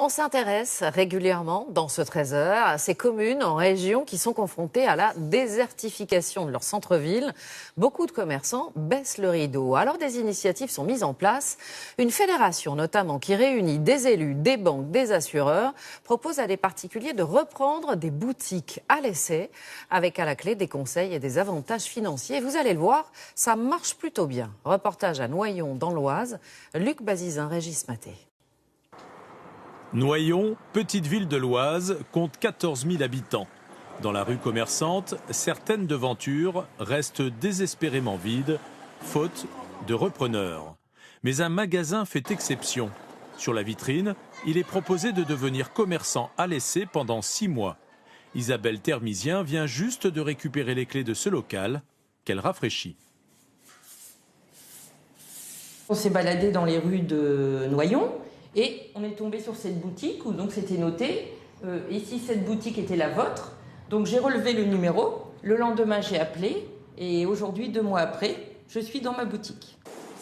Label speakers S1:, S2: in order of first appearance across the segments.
S1: On s'intéresse régulièrement dans ce Trésor à ces communes en région qui sont confrontées à la désertification de leur centre-ville. Beaucoup de commerçants baissent le rideau. Alors des initiatives sont mises en place. Une fédération notamment qui réunit des élus, des banques, des assureurs propose à des particuliers de reprendre des boutiques à l'essai avec à la clé des conseils et des avantages financiers. Vous allez le voir, ça marche plutôt bien. Reportage à Noyon dans l'Oise. Luc Bazizin, Régis Maté.
S2: Noyon, petite ville de l'Oise, compte 14 000 habitants. Dans la rue commerçante, certaines devantures restent désespérément vides, faute de repreneurs. Mais un magasin fait exception. Sur la vitrine, il est proposé de devenir commerçant à l'essai pendant 6 mois. Isabelle Termisien vient juste de récupérer les clés de ce local qu'elle rafraîchit.
S3: On s'est baladé dans les rues de Noyon. Et on est tombé sur cette boutique où donc c'était noté, ici cette boutique était la vôtre. Donc j'ai relevé le numéro, le lendemain j'ai appelé et aujourd'hui, 2 mois après, je suis dans ma boutique.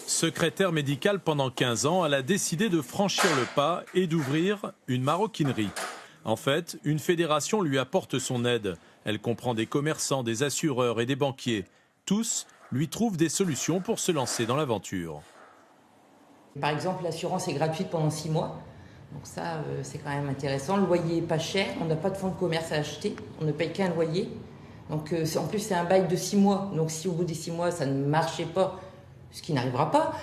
S2: Secrétaire médicale pendant 15 ans, elle a décidé de franchir le pas et d'ouvrir une maroquinerie. En fait, une fédération lui apporte son aide. Elle comprend des commerçants, des assureurs et des banquiers. Tous lui trouvent des solutions pour se lancer dans l'aventure.
S3: Par exemple, l'assurance est gratuite pendant 6 mois. Donc ça, c'est quand même intéressant. Le loyer n'est pas cher. On n'a pas de fonds de commerce à acheter. On ne paye qu'un loyer. Donc en plus, c'est un bail de 6 mois. Donc si au bout des 6 mois, ça ne marchait pas, ce qui n'arrivera pas,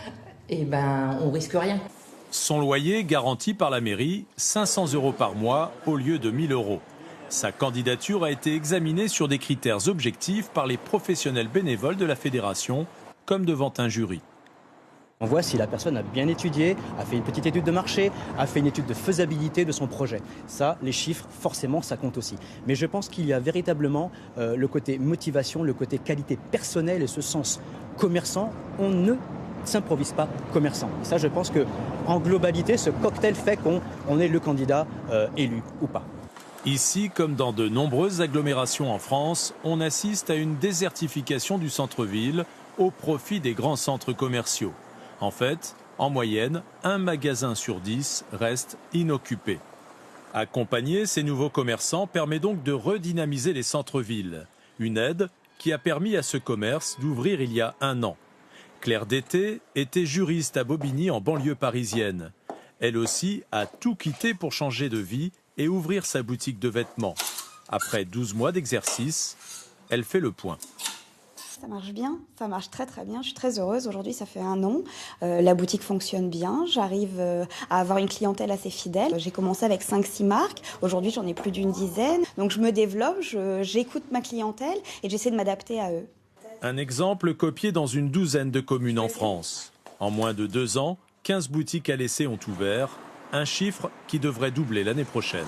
S3: eh ben, on risque rien.
S2: Son loyer, garanti par la mairie, 500 € par mois au lieu de 1 000 €. Sa candidature a été examinée sur des critères objectifs par les professionnels bénévoles de la fédération, comme devant un jury.
S4: On voit si la personne a bien étudié, a fait une petite étude de marché, a fait une étude de faisabilité de son projet. Ça, les chiffres, forcément, ça compte aussi. Mais je pense qu'il y a véritablement le côté motivation, le côté qualité personnelle et ce sens commerçant. On ne s'improvise pas commerçant. Et ça, je pense qu'en globalité, ce cocktail fait qu'on est le candidat élu ou pas.
S2: Ici, comme dans de nombreuses agglomérations en France, on assiste à une désertification du centre-ville au profit des grands centres commerciaux. En fait, en moyenne, un magasin sur 10 reste inoccupé. Accompagner ces nouveaux commerçants permet donc de redynamiser les centres-villes. Une aide qui a permis à ce commerce d'ouvrir il y a 1 an. Claire Dété était juriste à Bobigny en banlieue parisienne. Elle aussi a tout quitté pour changer de vie et ouvrir sa boutique de vêtements. Après 12 mois d'exercice, elle fait le point.
S5: Ça marche bien, ça marche très très bien, je suis très heureuse. Aujourd'hui ça fait 1 an, la boutique fonctionne bien, j'arrive à avoir une clientèle assez fidèle. J'ai commencé avec 5-6 marques, aujourd'hui j'en ai plus d'une dizaine. Donc je me développe, j'écoute ma clientèle et j'essaie de m'adapter à eux.
S2: Un exemple copié dans une douzaine de communes en France. En moins de 2 ans, 15 boutiques à l'essai ont ouvert, un chiffre qui devrait doubler l'année prochaine.